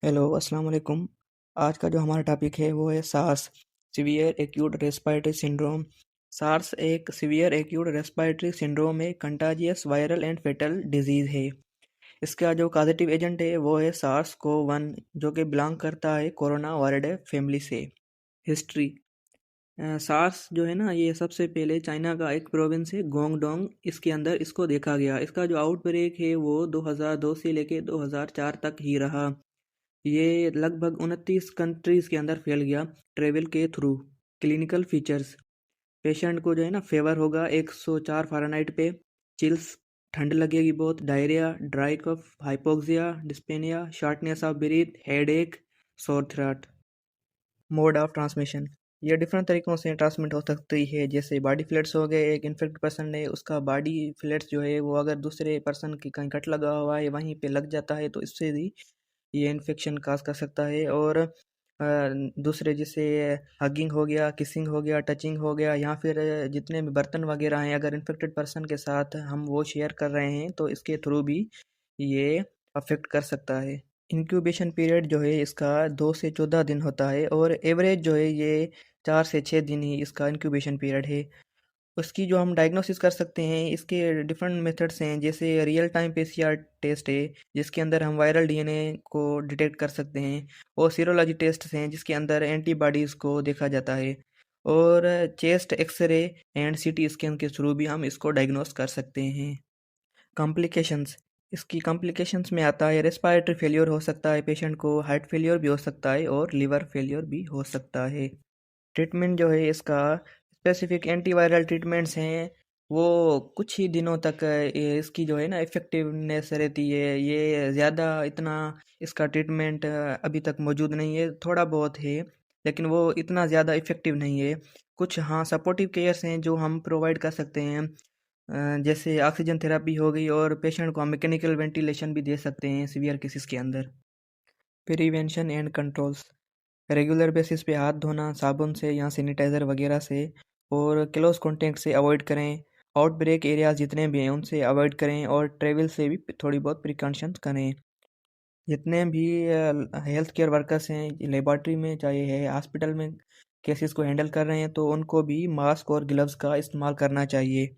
Hello, अस्सलाम वालेकुम। आज का जो हमारा टॉपिक है वो है SARS, severe acute respiratory syndrome. SARS एक सीवियर एक्यूट रेस्पिरेटरी सिंड्रोम है, contagious viral and fatal disease है। इसका जो कॉजेटिव एजेंट है वो है सार्स को 1, जो कि बिलोंग करता है कोरोना वायरडे फैमिली से। हिस्ट्री। सार्स जो है ना, ये सबसे पहले चाइना का एक प्रोविंस है गोंगडोंग, इसके अंदर इसको देखा गया। इसका जो आउटब्रेक है वो 2002 से लेके 2004 तक ही रहा। ये लगभग 29 कंट्रीज़ के अंदर फैल गया ट्रैवल के थ्रू। Clinical features. पेशेंट को जो है ना फीवर होगा 104 फ़ारेनहाइट पे, चिल्स, ठंड लगेगी बहुत, diarrhoea, dry cough, hypoxia, dyspnoea, shortness of breath, headache, sore throat. Mode of transmission. ये डिफरेंट तरीक़ों से ट्रांसमिट हो सकती है, जैसे बॉडी फ्लूइड्स हो गए। एक इन्फेक्टेड पर्सन है, उसका बॉडी फ्लूइड्स जो है वो अगर दूसरे पर्सन की कहीं कट लगा हुआ है वहीं पे लग जाता है, तो इससे भी ये इन्फेक्शन काज कर सकता है। और दूसरे जैसे हगिंग हो गया, किसिंग हो गया, टचिंग हो गया, या फिर जितने भी बर्तन वगैरह हैं, अगर इन्फेक्टेड पर्सन के साथ हम वो शेयर कर रहे हैं तो इसके थ्रू भी ये अफेक्ट कर सकता है। इंक्यूबेशन पीरियड जो है इसका 2 से 14 दिन होता है, और एवरेज जो है ये 4 से 6 दिन ही इसका इंक्यूबेशन पीरियड है। उसकी जो हम डायग्नोसिस कर सकते हैं, इसके डिफरेंट मेथड्स हैं, जैसे रियल टाइम पीसीआर टेस्ट है जिसके अंदर हम वायरल डीएनए को डिटेक्ट कर सकते हैं, और सीरोलॉजी टेस्ट हैं जिसके अंदर एंटीबॉडीज़ को देखा जाता है, और chest X-ray and CT scan के थ्रू भी हम इसको डायग्नोस कर सकते हैं। कॉम्प्लिकेशंस। इसकी कॉम्प्लिकेशंस में आता है रेस्पिरेटरी फेलियर हो सकता है पेशेंट को, हार्ट फेलियर भी हो सकता है, और लिवर फेलियर भी हो सकता है। ट्रीटमेंट जो है इसका, स्पेसिफिक एंटीवायरल ट्रीटमेंट्स हैं, वो कुछ ही दिनों तक इसकी जो है ना इफ़ेक्टिवनेस रहती है। ये ज़्यादा इतना इसका ट्रीटमेंट अभी तक मौजूद नहीं है, थोड़ा बहुत है, लेकिन वो इतना ज़्यादा इफ़ेक्टिव नहीं है। कुछ हाँ सपोर्टिव केयर्स हैं जो हम प्रोवाइड कर सकते हैं, जैसे ऑक्सीजन थेरेपी हो गई, और पेशेंट को हम मैकेनिकल वेंटिलेशन भी दे सकते हैं सीवियर केसेस के अंदर। Prevention and controls. Regular basis पे हाथ धोना साबुन से या सैनिटाइज़र वगैरह से, और क्लोज कॉन्टेक्ट से अवॉइड करें। आउटब्रेक एरियाज जितने भी हैं उनसे अवॉइड करें, और ट्रैवल से भी थोड़ी बहुत प्रिकॉशंस करें। जितने भी हेल्थ केयर वर्कर्स हैं लेबॉर्ट्री में, चाहे है हॉस्पिटल में केसेस को हैंडल कर रहे हैं, तो उनको भी मास्क और ग्लव्स का इस्तेमाल करना चाहिए।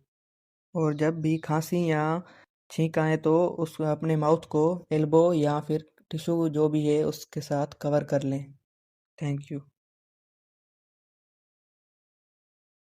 और जब भी खांसी या छींक आए तो उस अपने माउथ को एल्बो या फिर टिश्यू जो भी है उसके साथ कवर कर लें। Thank you.